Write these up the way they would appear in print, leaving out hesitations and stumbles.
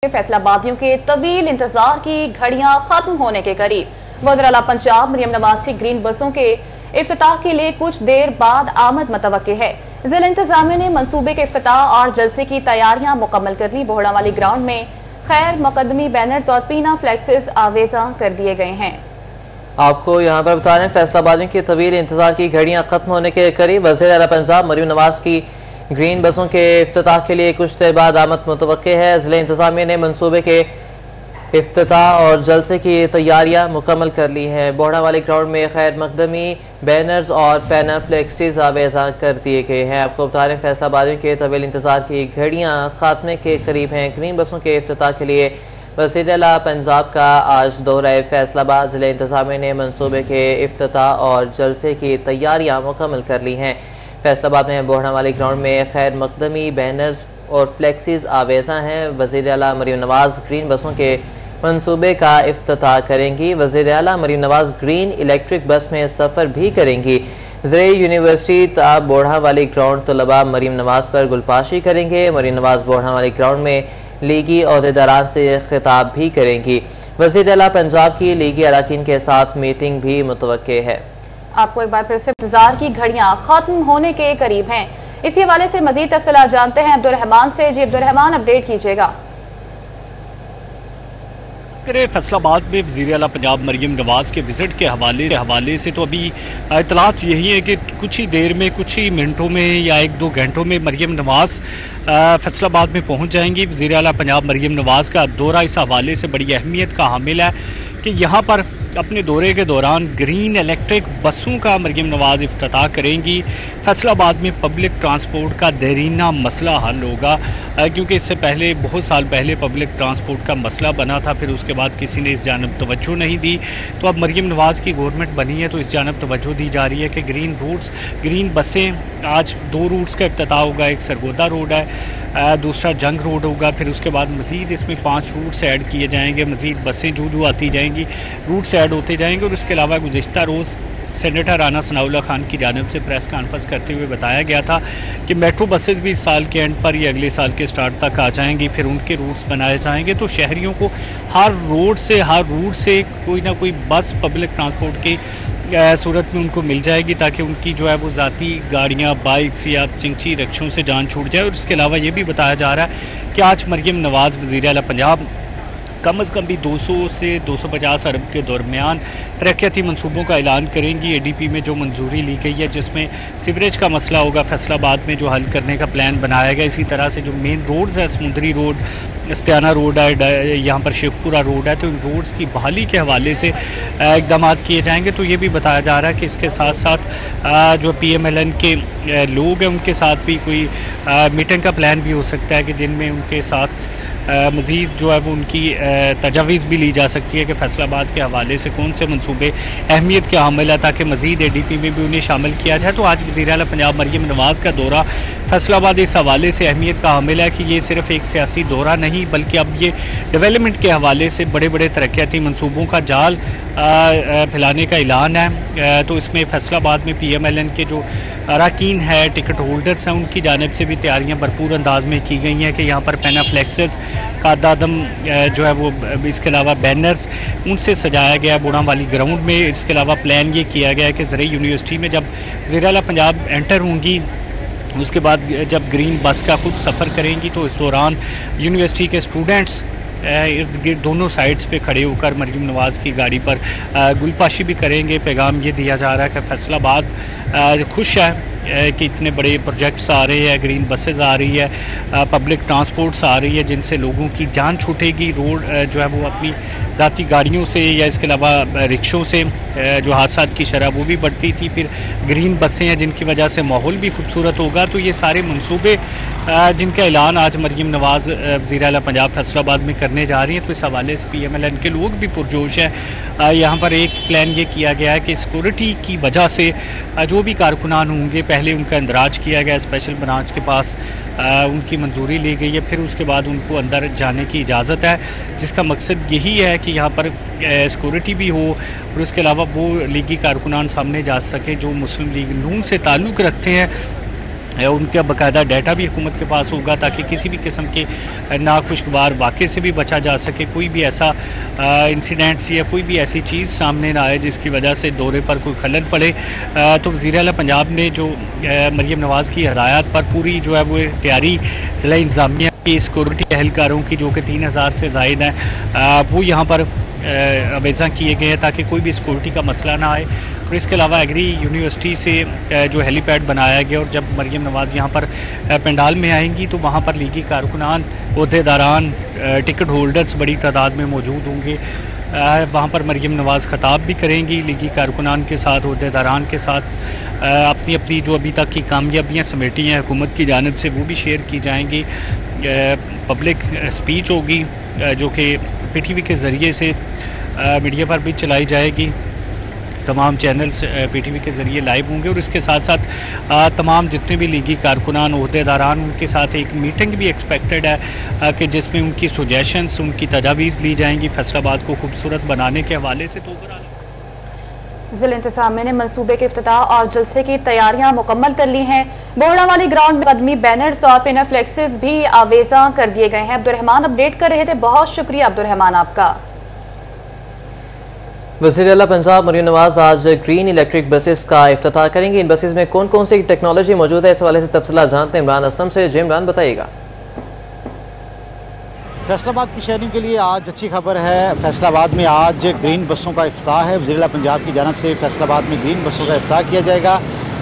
फैसलाबादियों के तवील इंतजार की घड़ियां खत्म होने के करीब। वज़ीर आला पंजाब मरियम नवाज की ग्रीन बसों के इफ्तिताह के लिए कुछ देर बाद आमद मुतवक्के है। जिला इंतजामिया ने मंसूबे के इफ्तिताह और जलसे की तैयारियां मुकम्मल कर ली। बोहड़ावाली ग्राउंड में खैर मुकदमी बैनर्स और पीना फ्लैक्सेस आवेजा कर दिए गए हैं। आपको यहाँ पर बता रहे हैं, फैसलाबादियों की तवील इंतजार की घड़ियां खत्म होने के करीब। वज़ीर आला पंजाब मरियम नवाज की ग्रीन बसों के इफ्तिताह के लिए कुछ देर बाद आमद मुतवक्के है। जिला इंतजामिया ने मंसूबे के इफ्तिताह और जलसे की तैयारियां मुकम्मल कर ली हैं। बोहड़ावाली ग्राउंड में खैर मकदमी बैनर्स और पैना फ्लेक्सीज आवेजा कर दिए गए हैं। आपको बता रहे हैं, फैसलाबादियों के तवील इंतजार की घड़ियां खात्मे के करीब हैं। ग्रीन बसों के इफ्तिताह के लिए वज़ीर आला पंजाब का आज दौरा फैसलाबाद। जिला इंतजामिया ने मंसूबे के इफ्तिताह और जलसे की तैयारियां मुकम्मल कर ली हैं। फैसलाबाद में बोहड़ावाली ग्राउंड में खैर मकदमी बैनर्स और फ्लेक्सीज आवेजा हैं। वज़ीर आला मरियम नवाज ग्रीन बसों के मंसूबे का इफ्तिताह करेंगी। वज़ीर आला Maryam Nawaz green electric bus में सफ़र भी करेंगी। ज़रिए यूनिवर्सिटी ता बोहड़ावाली ग्राउंड तलबा मरियम नवाज पर गुलपाशी करेंगे। मरियम नवाज बोहड़ावाली ग्राउंड में लीगी अहदेदारान से खिताब भी करेंगी। वज़ीर आला पंजाब की लीगी अरकान के साथ मीटिंग भी मुतवक्के है। आपको एक बार फिर से इंतजार की घड़ियां खत्म होने के करीब हैं। इसी हवाले से मजीद तफसीलात जानते हैं अब्दुर्रहमान से। जी अब्दुर्रहमान, अपडेट कीजिएगा। फैसलाबाद में वज़ीर आला पंजाब मरियम नवाज के विजिट के हवाले से तो अभी इतलात यही है कि कुछ ही देर में, कुछ ही मिनटों में या 1-2 घंटों में मरियम नवाज फैसलाबाद में पहुंच जाएंगी। वज़ीर आला पंजाब मरियम नवाज का दौरा इस हवाले से बड़ी अहमियत का हामिल है कि यहाँ पर अपने दौरे के दौरान ग्रीन इलेक्ट्रिक बसों का मरियम नवाज इफ्तिताह करेंगी। फैसलाबाद में पब्लिक ट्रांसपोर्ट का देरीना मसला हल होगा, क्योंकि इससे पहले बहुत साल पहले पब्लिक ट्रांसपोर्ट का मसला बना था, फिर उसके बाद किसी ने इस जानब तवज्जो नहीं दी। तो अब मरियम नवाज की गवर्नमेंट बनी है तो इस जानब तवज्जो दी जा रही है कि ग्रीन बसें आज 2 रूट्स का इफ्तिताह होगा। एक सरगोदा रोड है, दूसरा जंग रोड होगा। फिर उसके बाद मजीद इसमें 5 रूट्स ऐड किए जाएंगे। मजीद बसें जो आती जाएंगी, रूट्स ऐड होते जाएंगे। और इसके अलावा गुज़िश्ता रोज़ सेनेटर राना सनाउल्लाह खान की जानिब से प्रेस कॉन्फ्रेंस करते हुए बताया गया था कि मेट्रो बसेस भी इस साल के एंड पर या अगले साल के स्टार्ट तक आ जाएंगी, फिर उनके रूट्स बनाए जाएंगे। तो शहरियों को हर रूट से कोई ना कोई बस पब्लिक ट्रांसपोर्ट की सूरत में उनको मिल जाएगी, ताकि उनकी जो है वो ज़ाती गाड़ियाँ, बाइक्स या चिंची रिक्शों से जान छूट जाए। और इसके अलावा ये भी बताया जा रहा है कि आज मरियम नवाज वज़ीर आला पंजाब कम अज़ कम भी 200 से 250 अरब के दरमियान तरक्याती मनसूबों का ऐलान करेंगी। ADP में जो मंजूरी ली गई है, जिसमें सीवरेज का मसला होगा फैसलाबाद में जो हल करने का प्लान बनाया गया। इसी तरह से जो मेन रोड्स है, समुद्री रोड, इस्तियाना रोड है, यहाँ पर शेखपुरा रोड है, तो इन रोड्स की बहाली के हवाले से इकदाम किए जाएंगे। तो ये भी बताया जा रहा है कि इसके साथ साथ जो PMLN के लोग हैं उनके साथ भी कोई मीटिंग का प्लान भी हो सकता है कि जिनमें उनके साथ मज़ीद जो है वो उनकी तजावीज़ भी ली जा सकती है कि फैसलाबाद के हवाले से कौन से मनसूबे अहमियत के हामिल है, ताकि मज़ीद ADP में भी उन्हें शामिल किया जाए। तो आज वज़ीर आला पंजाब मरियम नवाज का दौरा फैसलाबाद इस हवाले से अहमियत का हामिल है कि ये सिर्फ एक सियासी दौरा नहीं, बल्कि अब ये डेवलपमेंट के हवाले से बड़े बड़े तरक्याती मनसूबों का जाल फैलाने का ऐलान है। तो इसमें फैसलाबाद में PMLN के जो अरकान है, टिकट होल्डर्स हैं, उनकी जानिब से भी तैयारियां भरपूर अंदाज में की गई हैं कि यहाँ पर पैना फ्लेक्सेस का दादम जो है वो, इसके अलावा बैनर्स उनसे सजाया गया बोहड़ावाली ग्राउंड में। इसके अलावा प्लान ये किया गया है कि ज़रिए यूनिवर्सिटी में जब वज़ीर आला पंजाब एंटर होंगी, उसके बाद जब ग्रीन बस का खुद सफ़र करेंगी, तो इस दौरान यूनिवर्सिटी के स्टूडेंट्स इर्द गिर्द दोनों साइड्स पे खड़े होकर मरियम नवाज की गाड़ी पर गुलपाशी भी करेंगे। पैगाम ये दिया जा रहा है कि फैसलाबाद खुश है कि इतने बड़े प्रोजेक्ट्स आ रहे हैं, ग्रीन बसेस आ रही है, पब्लिक ट्रांसपोर्ट्स आ रही है, जिनसे लोगों की जान छूटेगी। रोड जो है वो अपनी ज़ाती गाड़ियों से या इसके अलावा रिक्शों से जो हादसात की शरह वो भी बढ़ती थी, फिर ग्रीन बसें हैं जिनकी वजह से माहौल भी खूबसूरत होगा। तो ये सारे मंसूबे जिनका ऐलान आज मरियम नवाज वज़ीर आला पंजाब फैसलाबाद में करने जा रही हैं, तो इस हवाले से PMLN के लोग भी पुरजोश हैं। यहाँ पर एक प्लान ये किया गया है कि सिक्योरिटी की वजह से जो भी कारकुनान होंगे, पहले उनका इंदराज किया गया स्पेशल ब्रांच के पास, उनकी मंजूरी ली गई है, फिर उसके बाद उनको अंदर जाने की इजाज़त है, जिसका मकसद यही है कि यहाँ पर सिक्योरिटी भी हो और उसके अलावा वो लीगी कारकुनान सामने जा सके जो मुस्लिम लीग नून से ताल्लुक़ रखते हैं उनका बाकायदा डाटा भी हुकूमत के पास होगा ताकि किसी भी किस्म के नाखुशगवार वाक़े से भी बचा जा सके, कोई भी ऐसा इंसिडेंट्स या कोई भी ऐसी चीज़ सामने ना आए जिसकी वजह से दौरे पर कोई खलल पड़े। तो वज़ीर आला पंजाब ने जो मरीम नवाज़ की हदायत पर पूरी जो है वो तैयारी ज़िला इंतज़ामिया की सिक्योरिटी एहलकारों की जो कि 3000 से ज़ायद हैं वो यहाँ पर अवेज़ा किए गए हैं ताकि कोई भी सिक्योरिटी का मसला ना आए। और इसके अलावा एग्री यूनिवर्सिटी से जो हेलीपैड बनाया गया और जब मरीम नवाज़ यहाँ पर पंडाल में आएंगी तो वहाँ पर लीगी कारकुनान, ओहदेदारान, टिकट होल्डर्स बड़ी तादाद में मौजूद होंगे। वहाँ पर मरीम नवाज़ खताब भी करेंगी लीगी कारकुनान के साथ, ओहदेदारान के साथ, अपनी अपनी जो अभी तक की कामयाबियाँ समेटी हैं हुकूमत की जानिब से वो भी शेयर की जाएंगी। पब्लिक स्पीच होगी जो कि PTV के ज़रिए से मीडिया पर भी चलाई जाएगी। तमाम चैनल्स PTV के ज़रिए लाइव होंगे और इसके साथ साथ तमाम जितने भी लीगी कारकुनान, ओहदेदारान, उनके साथ एक मीटिंग भी एक्सपेक्टेड है कि जिसमें उनकी सजेशंस, उनकी तजावीज़ ली जाएंगी फैसलाबाद को खूबसूरत बनाने के हवाले से। तो जिला इंतजामिया ने मंसूबे के इफ्तिताह और जलसे की तैयारियां मुकम्मल कर ली हैं। बोहड़ावाली ग्राउंड में कदमी बैनर्स और पिनर फ्लेक्सेस भी आवेजा कर दिए गए हैं। अब्दुर्रहमान अपडेट कर रहे थे, बहुत शुक्रिया अब्दुर्रहमान आपका। वज़ीर आला पंजाब मरीम नवाज आज ग्रीन इलेक्ट्रिक बसेस का इफ्तिताह करेंगी। इन बसेस में कौन कौन सी टेक्नोलॉजी मौजूद है, इस हवाले से तफसीला जानते हैं इमरान असलम से। जी इमरान, बताइएगा। फैसलाबाद की शहरियों के लिए आज अच्छी खबर है। फैसलाबाद में आज ग्रीन बसों का इफ्तिताह है। वज़ीर आला पंजाब की जानिब से फैसलाबाद में ग्रीन बसों का इफ्तिताह किया जाएगा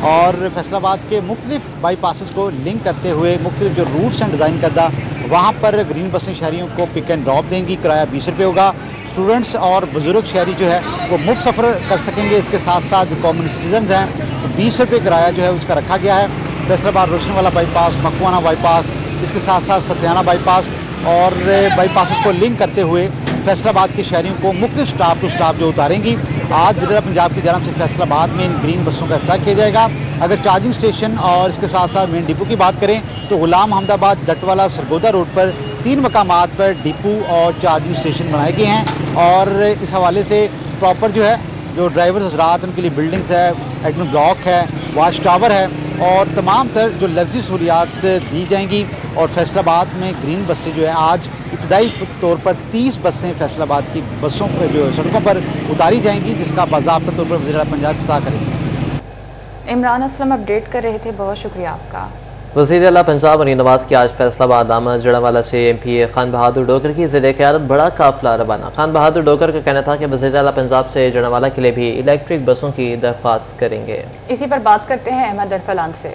और फैसलाबाद के मुख्तलिफ बाईपासेस को लिंक करते हुए मुख्तलिफ जो रूट्स हैं डिज़ाइन करदा, वहाँ पर ग्रीन बसें शहरियों को पिक एंड ड्रॉप देंगी। किराया 20 रुपये होगा। स्टूडेंट्स और बुजुर्ग शहरी जो है वो मुफ्त सफ़र कर सकेंगे। इसके साथ साथ जो कॉमन सिटीजन हैं तो 20 रुपये किराया जो है उसका रखा गया है। फैसलाबाद रोशनवाला बाईपास, मकवाना बाईपास, इसके साथ साथ सत्याना बाईपास और बाईपास को लिंक करते हुए फैसलाबाद के शहरियों को मुख्तलिफ स्टाफ टू स्टाफ जो उतारेंगी। आज जिला पंजाब की जानिब से फैसलाबाद में इन ग्रीन बसों का इफ्तिताह किया जाएगा। अगर चार्जिंग स्टेशन और इसके साथ साथ मेन डिपो की बात करें तो गुलाम अहमदाबाद, डटवाला, सरगोदा रोड पर 3 मकामात पर डिपो और चार्जिंग स्टेशन बनाए गए हैं और इस हवाले से प्रॉपर जो है जो ड्राइवर हज़रात उनके लिए बिल्डिंग्स है, एडमिन ब्लॉक है, वॉच टावर है और तमाम तर जो लग्जरी सहूलियात दी जाएंगी। और फैसलाबाद में ग्रीन बसें जो है आज इब्तदाई तौर पर 30 बसें फैसलाबाद की बसों पर जो सड़कों पर उतारी जाएंगी, जिसका बाज़ाब्ता तौर पर वज़ीर आला पंजाब इफ्तिताह करेंगे। इमरान असलम अपडेट कर रहे थे, बहुत शुक्रिया आपका। वज़ीर आला पंजाब मरीम नवाज की आज फैसलाबाद आमद। जड़ावाला से MP खान बहादुर डोगर की ज़िले क़यादत बड़ा काफिला रवाना। खान बहादुर डोगर का कहना था कि वज़ीर आला पंजाब से जड़ावाला के लिए भी इलेक्ट्रिक बसों की दरख्वास्त करेंगे। इसी पर बात करते हैं अहमद अरसलान से।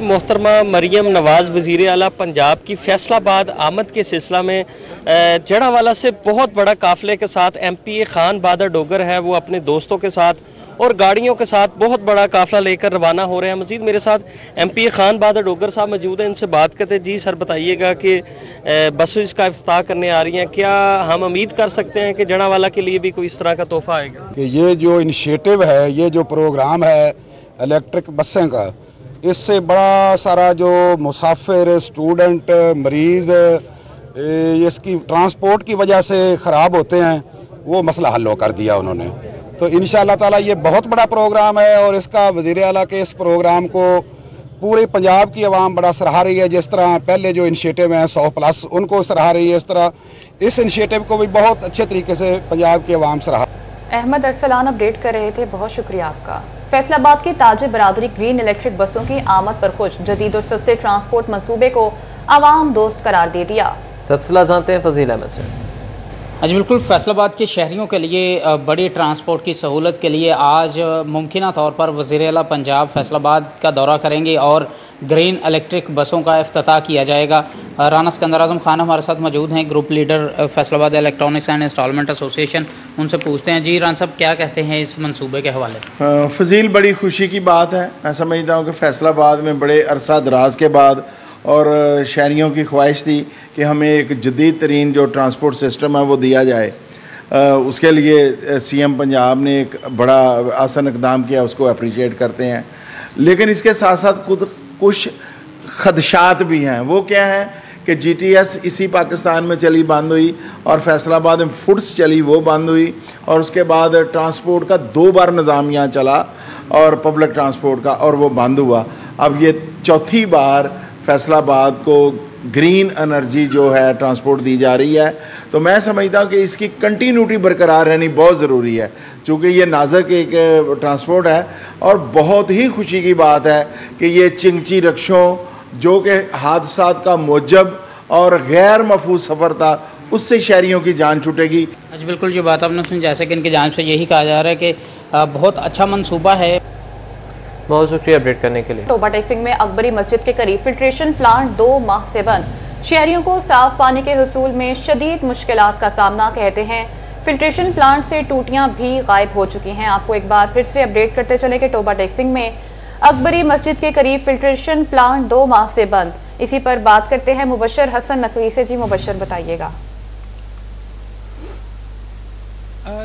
मोहतरमा मरीम नवाज वज़ीर आला पंजाब की फैसलाबाद आमद के सिलसिला में जड़ावाला से बहुत बड़ा काफिले के साथ MP खान बहादुर डोगर है वो अपने दोस्तों के साथ और गाड़ियों के साथ बहुत बड़ा काफिला लेकर रवाना हो रहे हैं। मजीद मेरे साथ MP खान बहादुर डोगर साहब मौजूद हैं, इनसे बात करते हैं। जी सर, बताइएगा कि बसेस का इफ्तिताह करने आ रही हैं, क्या हम उम्मीद कर सकते हैं कि जड़ावाला के लिए भी कोई इस तरह का तोहफा आएगा? कि ये जो इनिशिएटिव है, ये जो प्रोग्राम है इलेक्ट्रिक बसें का, इससे बड़ा सारा जो मुसाफिर, स्टूडेंट, मरीज इसकी ट्रांसपोर्ट की वजह से ख़राब होते हैं, वो मसला हल कर दिया उन्होंने। तो इंशाअल्लाह ताला ये बहुत बड़ा प्रोग्राम है और इसका वज़ीर आला के इस प्रोग्राम को पूरे पंजाब की आवाम बड़ा सराह रही है। जिस तरह पहले जो इनिशिएटिव हैं 100+ उनको सराह रही है, इस तरह इस इनिशिएटिव को भी बहुत अच्छे तरीके से पंजाब की आवाम सराहा। अहमद अरसलान अपडेट कर रहे थे, बहुत शुक्रिया आपका। फैसलाबाद की ताजिर बरादरी ग्रीन इलेक्ट्रिक बसों की आमद पर खुश, जदीद और सस्ते ट्रांसपोर्ट मंसूबे को आवाम दोस्त करार दे दिया। तफसीला जानते हैं फजील अहमद से। आज बिल्कुल फैसलाबाद के शहरियों के लिए बड़ी ट्रांसपोर्ट की सहूलत के लिए आज मुमकिन तौर पर वज़ीर आला पंजाब फैसलाबाद का दौरा करेंगे और ग्रीन इलेक्ट्रिक बसों का इफ्तिताह किया जाएगा। राना सिकंदर आजम खान हमारे साथ मौजूद हैं, group leader Faisalabad electronics and instalment association. उनसे पूछते हैं, जी राना साहब क्या कहते हैं इस मंसूबे के हवाले से? फजील, बड़ी खुशी की बात है। मैं समझता हूँ कि फैसलाबाद में बड़े अरसा दराज के बाद और शहरियों की ख्वाहिश थी कि हमें एक जदीद तरीन जो ट्रांसपोर्ट सिस्टम है वो दिया जाए। उसके लिए CM पंजाब ने एक बड़ा आसान इक़दाम किया, उसको अप्रिशिएट करते हैं। लेकिन इसके साथ साथ कुछ खदशात भी हैं। वो क्या है कि GTS इसी पाकिस्तान में चली बंद हुई और फैसलाबाद में फूड्स चली वो बंद हुई और उसके बाद ट्रांसपोर्ट का 2 बार निज़ाम यहाँ चला और पब्लिक ट्रांसपोर्ट का और वो बंद हुआ। अब ये चौथी बार फैसलाबाद को ग्रीन एनर्जी जो है ट्रांसपोर्ट दी जा रही है। तो मैं समझता हूँ कि इसकी कंटिन्यूटी बरकरार रहनी बहुत ज़रूरी है, चूँकि ये नाजुक एक ट्रांसपोर्ट है। और बहुत ही खुशी की बात है कि ये चिंगची रक्षों जो कि हादसात का मौजब और गैर महफूज सफ़र था, उससे शहरियों की जान छूटेगी। जी बिल्कुल, जो बात आपने सुनी, जैसे कि इनकी जान से यही कहा जा रहा है कि बहुत अच्छा मंसूबा है। बहुत शुक्रिया अपडेट करने के लिए। टोबा टेक्सिंग में अकबरी मस्जिद के करीब फिल्ट्रेशन प्लांट 2 माह से बंद, शहरियों को साफ पानी के हुसूल में शदीद मुश्किलात का सामना कहते हैं। फिल्ट्रेशन प्लांट से टूटियां भी गायब हो चुकी हैं। आपको एक बार फिर से अपडेट करते चले कि टोबा टेक्सिंग में अकबरी मस्जिद के करीब फिल्ट्रेशन प्लांट 2 माह से बंद। इसी पर बात करते हैं मुबशर हसन नकवी से। जी मुबशर, बताइएगा।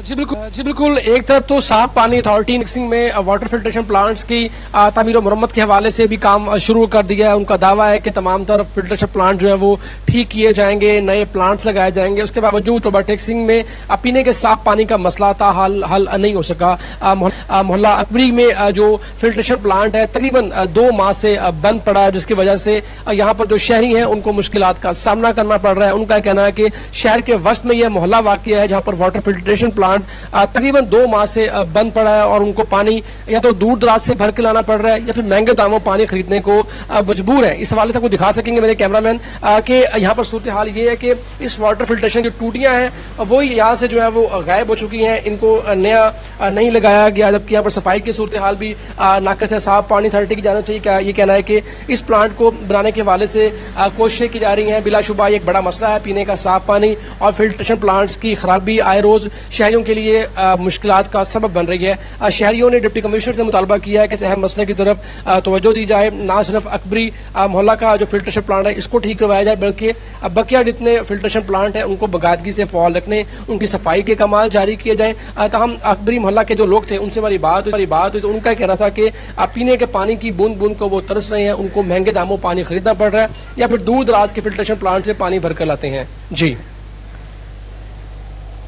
जी बिल्कुल, एक तरफ तो साफ पानी अथॉरिटी मिक्सिंग में वाटर फिल्ट्रेशन प्लांट्स की तामीर और मुरम्मत के हवाले से भी काम शुरू कर दिया है। उनका दावा है कि तमाम तरफ फिल्ट्रेशन प्लांट जो है वो ठीक किए जाएंगे, नए प्लांट्स लगाए जाएंगे। उसके बावजूद टोबा टेक्सिंग में पीने के साफ पानी का मसला था हल नहीं हो सका। मोहल्ला अकबरी में जो फिल्ट्रेशन प्लांट है तकरीबन 2 माह से बंद पड़ा है, जिसकी वजह से यहाँ पर जो शहरी हैं उनको मुश्किलात का सामना करना पड़ रहा है। उनका कहना है कि शहर के वस्त में यह मोहल्ला वाक़या है जहाँ पर वाटर फिल्ट्रेशन प्लांट तकरीबन 2 माह से बंद पड़ा है और उनको पानी या तो दूर दराज से भर के लाना पड़ रहा है या फिर महंगे दामों पानी खरीदने को मजबूर है। इस हवाले से आपको दिखा सकेंगे मेरे कैमरामैन कि यहाँ पर सूरत हाल ये है कि इस वाटर फिल्ट्रेशन की टूटियां हैं वो यहाँ से जो है वो गायब हो चुकी हैं, इनको नया नहीं लगाया गया। जबकि यहाँ पर सफाई की सूरत हाल भी नाकस है। साफ पानी अथॉरिटी की जानिब से ये कहना है कि इस प्लांट को बनाने के हवाले से कोशिशें की जा रही हैं। बिलाशुबा एक बड़ा मसला है पीने का साफ पानी, और फिल्ट्रेशन प्लांट्स की खराबी आए रोज शहरियों के लिए मुश्किलात का सबब बन रही है। शहरियों ने डिप्टी कमिश्नर से मुतालबा किया है कि इस अहम मसले की तरफ तवज्जो दी जाए। ना सिर्फ अकबरी मोहल्ला का जो फिल्ट्रेशन प्लांट है इसको ठीक करवाया जाए, बल्कि बकिया जितने फिल्ट्रेशन प्लांट है उनको बाकायदगी से फ़ौल रखने, उनकी सफाई के कमाल जारी किए जाएं। ताहम अकबरी मोहल्ला के जो लोग थे उनसे हमारी बात हुई तो उनका कहना था कि पीने के पानी की बूंद बूंद को वो तरस रहे हैं, उनको महंगे दामों पानी खरीदना पड़ रहा है या फिर दूर दराज के फिल्ट्रेशन प्लांट से पानी भरकर लाते हैं। जी,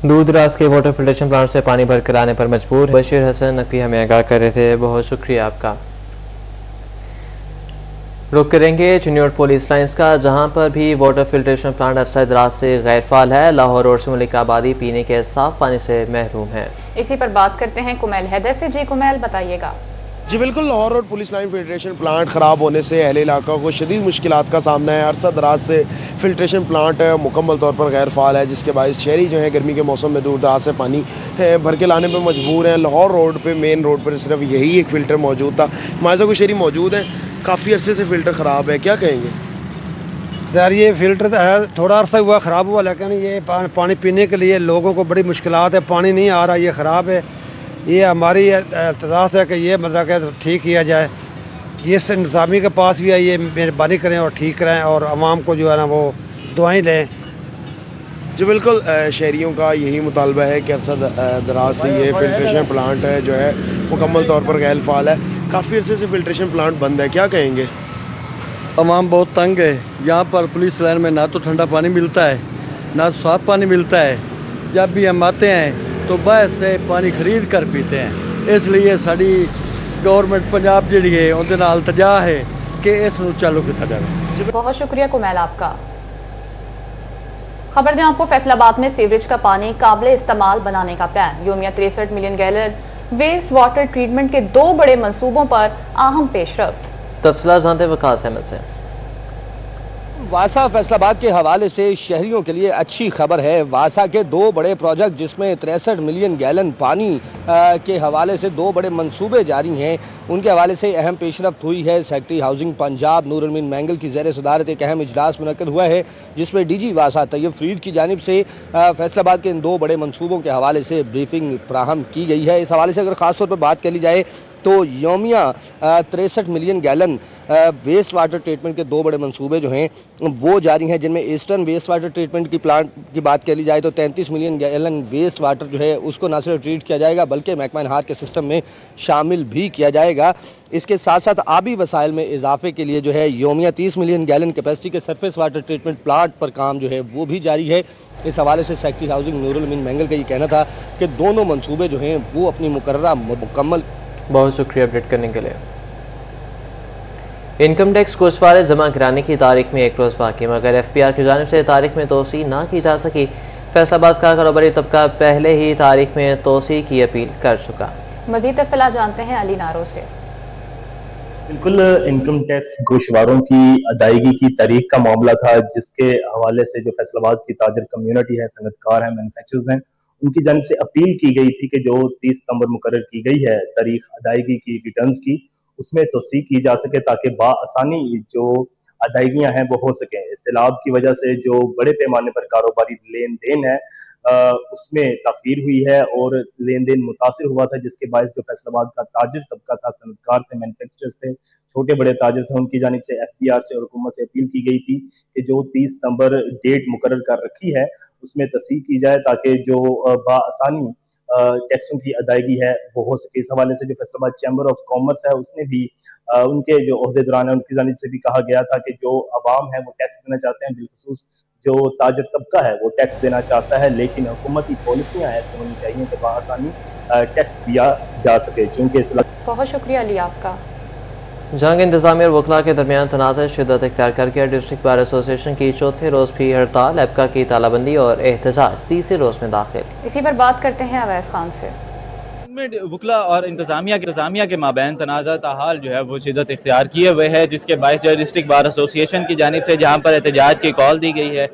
दूर दराज के वाटर फिल्ट्रेशन प्लांट से पानी भरकर लाने पर मजबूर। बशीर हसन नकवी हमें आगाह कर रहे थे, बहुत शुक्रिया आपका। रुक करेंगे चिन्योड़ पुलिस लाइन्स का, जहां पर भी वाटर फिल्ट्रेशन प्लांट अरसा दराज से गैर फाल है। लाहौर और शिमला की आबादी पीने के साफ पानी से महरूम है। इसी पर बात करते हैं कुमैल हैदर से। जी कुमैल, बताइएगा। जी बिल्कुल, लाहौर और पुलिस लाइन फिल्ट्रेशन प्लांट ख़राब होने से अहले इलाका को शदीद मुश्किलात का सामना है। अरसा दराज से फिल्ट्रेशन प्लांट मुकम्मल तौर पर गैर फाल है, जिसके बायस शहरी जो है गर्मी के मौसम में दूर दराज से पानी भर के लाने पर मजबूर हैं। लाहौर रोड पे, मेन रोड पर सिर्फ यही एक फ़िल्टर मौजूद था। हमारे कोई शहरी मौजूद हैं, काफ़ी अरसे से फ़िल्टर ख़राब है, क्या कहेंगे? सर ये फ़िल्टर तो है, थोड़ा अरसा हुआ ख़राब हुआ, लेकिन ये पानी पीने के लिए लोगों को बड़ी मुश्किलात है। पानी नहीं आ रहा, ये ख़राब है। ये हमारी इल्तजास है कि ये मतलब ठीक किया जाए। इस इंतज़ामी के पास भी ये मेहरबानी करें और ठीक करें और आवाम को जो है ना वो दुआएं लें। जी बिल्कुल, शहरियों का यही मुतालबा है कि अरसा दराज से ये फिल्ट्रेशन प्लांट है जो है मुकम्मल तौर पर गैर फाल है। काफ़ी अरसे से फिल्ट्रेशन प्लांट बंद है, क्या कहेंगे? आवाम बहुत तंग है। यहाँ पर पुलिस लाइन में ना तो ठंडा पानी मिलता है ना साफ पानी मिलता है। जब भी हम आते हैं तो बाहर से पानी खरीद कर पीते हैं। इसलिए साड़ी गवर्नमेंट पंजाब जी है उनके नाल इल्तजा है कि इसनूं चालू किया जाए। बहुत शुक्रिया कुमैल आपका। खबर दें आपको, फैसलाबाद में सीवरेज का पानी काबिल इस्तेमाल बनाने का प्लान। योमिया 63 million gallon waste water treatment के 2 बड़े मंसूबों पर अहम पेशरफ्त। तफसीलात जानते वकास अहमद से। वासा फैसलाबाद के हवाले से शहरियों के लिए अच्छी खबर है। वासा के 2 बड़े प्रोजेक्ट जिसमें 63 मिलियन गैलन पानी के हवाले से 2 बड़े मंसूबे जारी हैं, उनके हवाले से अहम पेशरफ्त हुई है। सेक्रेटरी हाउसिंग पंजाब नूर अमीन मैंगल की ज़ेर सदारत एक अहम इजलास मुनक्किद हुआ है, जिसमें DG वासा तैयब फरीद की जानिब से फैसलाबाद के इन 2 बड़े मंसूबों के हवाले से ब्रीफिंग फराहम की गई है। इस हवाले से अगर खास तौर पर बात कर ली जाए तो यौमिया 63 million gallon waste water treatment के 2 बड़े मंसूबे जो हैं वो जारी हैं, जिनमें ईस्टर्न वेस्ट वाटर ट्रीटमेंट की प्लांट की बात करी जाए तो 33 मिलियन गैलन वेस्ट वाटर जो है उसको न सिर्फ ट्रीट किया जाएगा बल्कि महकमा हाथ के सिस्टम में शामिल भी किया जाएगा। इसके साथ साथ आबी वसाइल में इजाफे के लिए जो है यौमिया 30 मिलियन गैलन कैपेसिटी के सरफेस वाटर ट्रीटमेंट प्लांट पर काम जो है वो भी जारी है। इस हवाले से सेक्रेटरी हाउसिंग नूरुल अमीन मैंगल का ये कहना था कि दोनों मंसूबे जो हैं वो अपनी मुकर्ररा मुकम्मल। बहुत शुक्रिया अपडेट करने के लिए। इनकम टैक्स कोषवारे जमा कराने की तारीख में 1 रोज बाकी, मगर एफपीआर की जानिब से तारीख में तोसी ना की जा सकी। फैसलाबाद का कारोबारी तबका पहले ही तारीख में तोसी की अपील कर चुका। मजीद तफसीलात जानते हैं अली नारो से। बिल्कुल, इनकम टैक्स गोशवारों की अदायगी की तारीख का मामला था, जिसके हवाले से जो फैसलाबाद की ताजर कम्युनिटी है, सनतकार हैं, मैन्युफैक्चरर्स हैं, उनकी जानिब से अपील की गई थी कि जो 30 सितंबर मुकर्रर की गई है तारीख अदायगी की रिटर्न्स की, उसमें तोसी की जा सके ताकि बाआसानी जो अदायगियां हैं वो हो सके। सैलाब की वजह से जो बड़े पैमाने पर कारोबारी लेन देन है उसमें ताखीर हुई है और लेन देन मुतासिर हुआ था, जिसके बायस जो फैसलाबाद का ताजिर तबका था, सनतकार थे, मैन्युफैक्चरर्स थे, छोटे बड़े ताजिर थे, उनकी जानिब से एफपीआर से और हुकूमत से अपील की गई थी कि जो 30 सितंबर डेट मुकर्रर कर रखी है उसमें तस्हीह की जाए ताकि जो बाआसानी टैक्सों की अदायगी है वो हो सके। इस हवाले से जो फैसलाबाद चैम्बर ऑफ कॉमर्स है उसने भी उनके जो ओहदेदारान है उनकी जानिब से भी कहा गया था कि जो अवाम है वो टैक्स देना चाहते हैं, बिलखुसूस जो ताजर तबका है वो टैक्स देना चाहता है, लेकिन हुकूमती पॉलिसियां ऐसी होनी चाहिए कि बाआसानी टैक्स दिया जा सके। चूंकि बहुत शुक्रिया अली आपका। जंग इंतजामिया और वकला के दरमियान तनाज़ा शिद्दत इख्तियार कर गया। डिस्ट्रिक्ट बार एसोसिएशन की चौथे रोज भी हड़ताल, एबका की तालाबंदी और एहतजाज तीसरे रोज में दाखिल। इसी पर बात करते हैं अवैस खान से। वकला और इंतजामिया के माबैन तनाज़ा ताहाल जो है वो शिद्दत इख्तियार किए हुए है, जिसके बायस जो डिस्ट्रिक्ट बार एसोसिएशन की जानिब से जहाँ पर एहतजाज की कॉल दी गई है,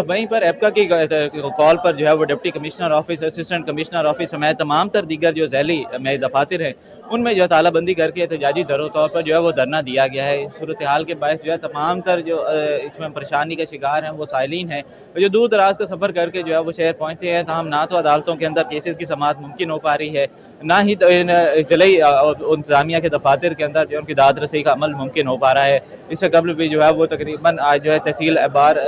वहीं पर एबका की कॉल पर जो है वो deputy commissioner office, assistant commissioner office समेत तमाम तर दीगर जो झैली में दफातर हैं उनमें जो तालाबंदी करके एहतजाजी तौर पर जो है वो धरना दिया गया है। इस सूरत हाल के बायस जो है तमाम तर जो इसमें परेशानी का शिकार हैं वो साइलिन हैं, जो दूर दराज का सफ़र करके जो है वो शहर पहुँचते हैं, तमाम ना तो अदालतों के अंदर केसेस की समाअत मुमकिन हो पा रही है, ना ही ज़िले इंतजामिया के दफातर के अंदर जो उनकी दाद रसी का अमल मुमकिन हो पा रहा है। इससे कबल भी जो है वो तकरीबन आज जो है तहसील बार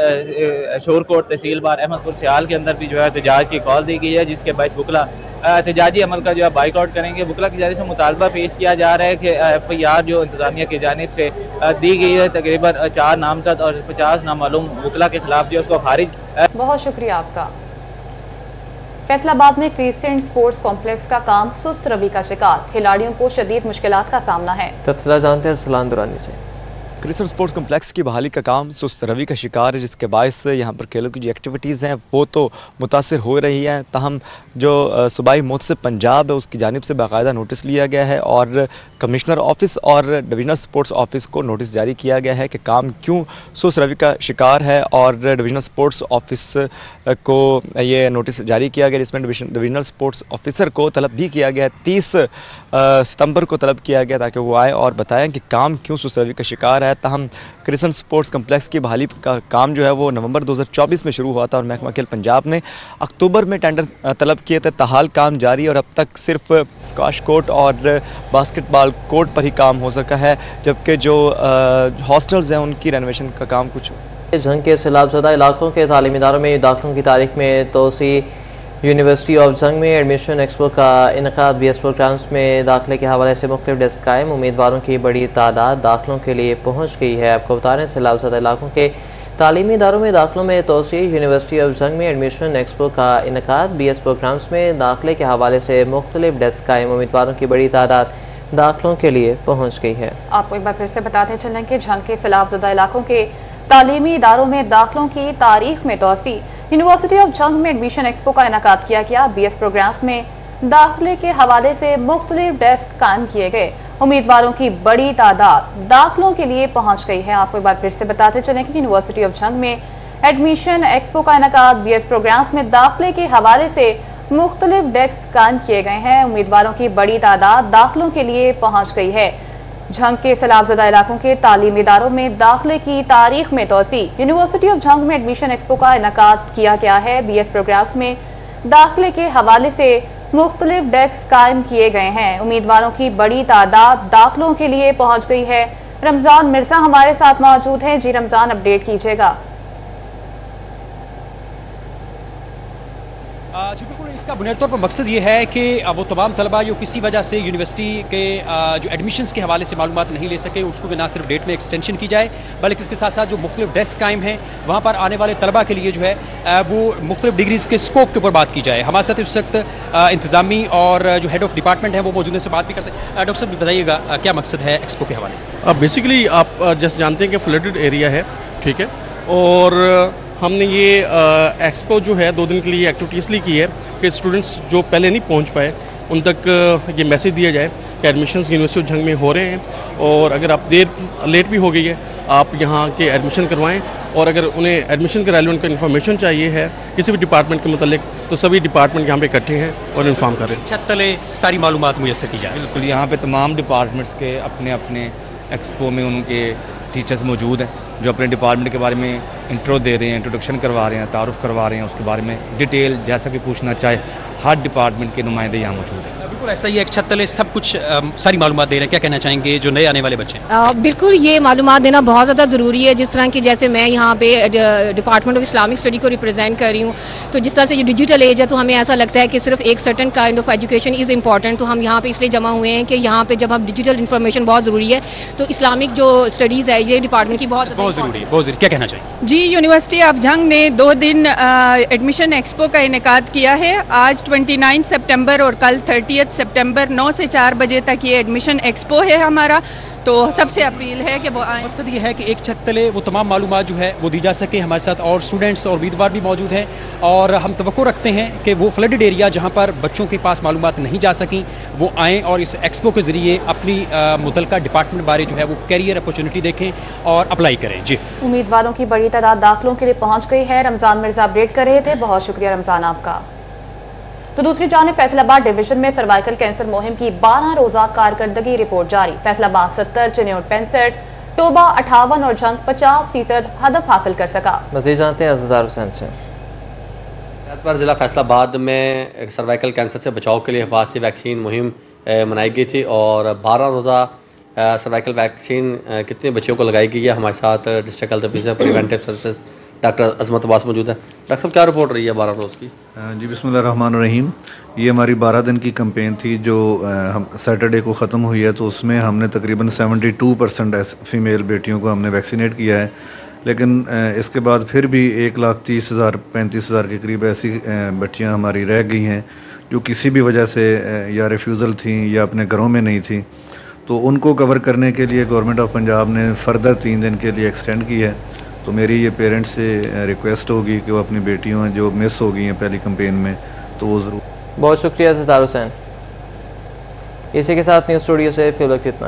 शोरकोट तहसील बार अहमदपुर सियाल के अंदर भी जो है एहतजाज की कॉल दी गई है, जिसके बायस बुकला एहतजाजी अमल का जो है बाइकआउट करेंगे। बुकला की जानिब से मुतालबा पेश किया जा रहा है कि एफआईआर जो इंतजामिया की जानिब से दी गई है तकरीबन 4 नामजद और 50 नामालूम बुकला के खिलाफ जो उसको खारिज। बहुत शुक्रिया आपका। फैसलाबाद में क्रिसेंट स्पोर्ट्स कॉम्प्लेक्स का काम सुस्त रवि का शिकार, खिलाड़ियों को शदीद मुश्किलात का सामना है। तफसीलात जानते हैं सलान दुरानी से। क्रिसेंट स्पोर्ट्स कॉम्प्लेक्स की बहाली का काम सुस्त रवि का शिकार है, जिसके बायस यहाँ पर खेलों की जो एक्टिविटीज़ हैं वो तो मुतासिर हो रही हैं, तहम जो सूबाई मोहतसिब पंजाब है उसकी जानिब से बाकायदा नोटिस लिया गया है और कमिश्नर ऑफिस और डिविजनल स्पोर्ट्स ऑफिस को नोटिस जारी किया गया है कि काम क्यों सुस्त रवि का शिकार है, और डिविजनल स्पोर्ट्स ऑफिस को ये नोटिस जारी किया गया, जिसमें डिविजनल स्पोर्ट्स ऑफिसर को तलब भी किया गया, 30 सितंबर को तलब किया गया ताकि वो आए और बताएं कि काम क्यों सुस्त रवि का शिकार है। तहम क्रिसेंट स्पोर्ट्स कॉम्प्लेक्स की बहाली का काम जो है वो नवंबर 2024 में शुरू हुआ था और महकमा खेल पंजाब ने अक्टूबर में टेंडर तलब किए थे। ताहाल काम जारी और अब तक सिर्फ स्क्वाश कोर्ट और बास्केटबॉल कोर्ट पर ही काम हो सका है, जबकि जो हॉस्टल्स हैं उनकी रेनोवेशन का काम कुछ। जंग के सैलाबज़दा इलाकों के तालीमी इदारों में दाखिलों की तारीख में तोसी, यूनिवर्सिटी ऑफ जंग में एडमिशन एक्सपो का इनकाद, बीएस प्रोग्राम्स में दाखिले के हवाले से मुख्तलिफ डेस्क कायम, उम्मीदवारों की बड़ी तादाद दाखिलों के लिए पहुँच गई है। आपको बता रहे सैलाबज़दा इलाकों के तालीमी इदारों में दाखिलों में तोसी, यूनिवर्सिटी ऑफ जंग में एडमिशन एक्सपो का इनकाद, बीएस प्रोग्राम्स में दाखिले के हवाले से मुख्तलिफ डेस्क कायम, उम्मीदवारों की बड़ी तादाद दाखिलों के लिए पहुँच गई है। आपको एक बार फिर से बताते चलें कि जंग के सैलाबज़दा इलाकों के तालीमी इदारों में दाखिलों की तारीख में तोसी, यूनिवर्सिटी ऑफ जंग में एडमिशन एक्सपो का इनकाद किया गया, बीएस प्रोग्राम्स में दाखिले के हवाले से मुख्तलिफ डेस्क कायम किए गए, उम्मीदवारों की बड़ी तादाद दाखिलों के लिए पहुंच गई है। आपको एक बार फिर से बताते चलें कि यूनिवर्सिटी ऑफ जंग में एडमिशन एक्सपो का इनकाद, बीएस प्रोग्राम्स में दाखिले के हवाले से मुख्तलिफ डेस्क कायम किए गए हैं, उम्मीदवारों की बड़ी तादाद दाखिलों के लिए पहुंच गई है। जंग के सैलाबज़दा इलाकों के तालीमी इदारों में दाखिले की तारीख में तोसी, यूनिवर्सिटी ऑफ जंग में एडमिशन एक्सपो का इनकाद किया गया है, बीएस प्रोग्राम्स में दाखिले के हवाले से मुख्तलिफ डेस्क कायम किए गए हैं। उम्मीदवारों की बड़ी तादाद दाखिलों के लिए पहुंच गई है। रमजान मिर्जा हमारे साथ मौजूद हैं। जी रमजान, अपडेट कीजिएगा। जी बिल्कुल, इसका बुनियादी तौर पर मकसद ये है कि वो तमाम तलबा जो किसी वजह से यूनिवर्सिटी के जो एडमिशन्स के हवाले से मालूमात नहीं ले सके, उसको भी ना सिर्फ डेट में एक्सटेंशन की जाए, बल्कि इसके साथ साथ जो मुख्तलिफ डेस्क कायम हैं वहाँ पर आने वाले तलबा के लिए जो है वो मुख्तलिफ डिग्रीज के स्कोप के ऊपर बात की जाए। हमारे साथ इस वक्त इंतजामी और जो हेड ऑफ डिपार्टमेंट है वो मौजूद है, से बात भी करते हैं। डॉक्टर साहब बताइएगा क्या मकसद है एक्सपो के हवाले से? बेसिकली आप जैसे जानते हैं कि फ्लडेड एरिया है, ठीक है, और हमने ये एक्सपो जो है 2 दिन के लिए एक्टिविटी इसलिए की है कि स्टूडेंट्स जो पहले नहीं पहुंच पाए उन तक ये मैसेज दिया जाए कि एडमिशन्स यूनिवर्सिटी ऑफ झंग में हो रहे हैं, और अगर आप लेट भी हो गई है आप यहाँ के एडमिशन करवाएं, और अगर उन्हें एडमिशन के रेलेवेंट का इन्फॉर्मेशन चाहिए है किसी भी डिपार्टमेंट के मुतालिक तो सभी डिपार्टमेंट यहाँ पे इकट्ठे हैं और इन्फॉर्म कर रहे हैं। छत तले सारी मालूमात मुयस्सर की जाए। बिल्कुल, यहाँ पे तमाम डिपार्टमेंट्स के अपने अपने एक्सपो में उनके टीचर्स मौजूद हैं जो अपने डिपार्टमेंट के बारे में इंट्रो दे रहे हैं, इंट्रोडक्शन करवा रहे हैं, तारुफ करवा रहे हैं, उसके बारे में डिटेल जैसा कि पूछना चाहे हर डिपार्टमेंट के नुमाइंदे यहाँ मौजूद हैं। बिल्कुल ऐसा ही एक छत तले सब कुछ सारी मालूमात दे रहे हैं। क्या कहना चाहेंगे जो नए आने वाले बच्चे हैं? बिल्कुल, ये मालूमात देना बहुत ज़्यादा ज़रूरी है। जिस तरह की जैसे मैं यहाँ पे डिपार्टमेंट ऑफ इस्लामिक स्टडी को रिप्रेजेंट कर रही हूँ, तो जिस तरह से ये डिजिटल एज है तो हमें ऐसा लगता है कि सिर्फ एक certain kind of education is important. तो हम यहाँ पे इसलिए जमा हुए हैं कि यहाँ पे जब हम डिजिटल इन्फॉर्मेशन बहुत ज़रूरी है, तो इस्लामिक जो स्टडीज़ है ये डिपार्टमेंट की बहुत ज़रूरी है, बहुत ज़रूरी। क्या कहना चाहिए? जी, यूनिवर्सिटी ऑफ झंग ने 2 दिन एडमिशन एक्सपो का इनेकाद किया है। आज 29 सितंबर और कल 30 सितंबर 9 से 4 बजे तक ये एडमिशन एक्सपो है हमारा। तो सबसे अपील है कि वो आए। मकसद ये है कि एक छत तले वो तमाम मालूमात जो है वो दी जा सके। हमारे साथ और स्टूडेंट्स और उम्मीदवार भी मौजूद हैं, और हम तवक्को रखते हैं कि वो फ्लडेड एरिया जहां पर बच्चों के पास मालूमात नहीं जा सकी वो आएँ और इस एक्सपो के जरिए अपनी मुतलका डिपार्टमेंट बारे जो है वो कैरियर अपॉर्चुनिटी देखें और अप्लाई करें। जी, उम्मीदवारों की बड़ी तादाद दाखिलों के लिए पहुंच गई है। रमजान मिर्जा अपडेट कर रहे थे, बहुत शुक्रिया रमजान आपका। तो दूसरी जानिब फैसलाबाद डिवीजन में सर्वाइकल कैंसर मुहिम की 12 रोजा कारकर्दगी रिपोर्ट जारी। फैसलाबाद 70, चिन्योट 65, टोबा 58 और झंग 50% हदफ हासिल कर सका। मज़ीद जानते हैं अज़दार हुसैन से। पर जिला फैसलाबाद में सर्वाइकल कैंसर से बचाव के लिए हिफाजती वैक्सीन मुहिम मनाई गई थी, और 12 रोज़ा सर्वाइकल वैक्सीन कितने बच्चों को लगाई गई है। हमारे साथ district health officer preventive services doctor Azmat Abbas मौजूद है। डॉक्टर साहब, क्या रिपोर्ट रही है 12 रोज़ की? जी बिस्मिल्लाहिर्रहमानिर्रहीम। ये हमारी 12 दिन की कैंपेन थी जो हम सैटरडे को ख़त्म हुई है, तो उसमें हमने तकरीबन 72% फीमेल बेटियों को हमने वैक्सीनेट किया है। लेकिन इसके बाद फिर भी 1,30,000-35,000 के करीब ऐसी बच्चियाँ हमारी रह गई हैं जो किसी भी वजह से या रिफ्यूज़ल थी या अपने घरों में नहीं थी। तो उनको कवर करने के लिए गवर्नमेंट ऑफ पंजाब ने फर्दर 3 दिन के लिए एक्सटेंड की है। तो मेरी ये पेरेंट्स से रिक्वेस्ट होगी कि वो अपनी बेटियों जो मिस हो गई हैं पहली कैंपेन में, तो वो ज़रूर। बहुत शुक्रिया अज़दार हुसैन। इसी के साथ न्यूज़ स्टूडियो से फिर वक्त इतना।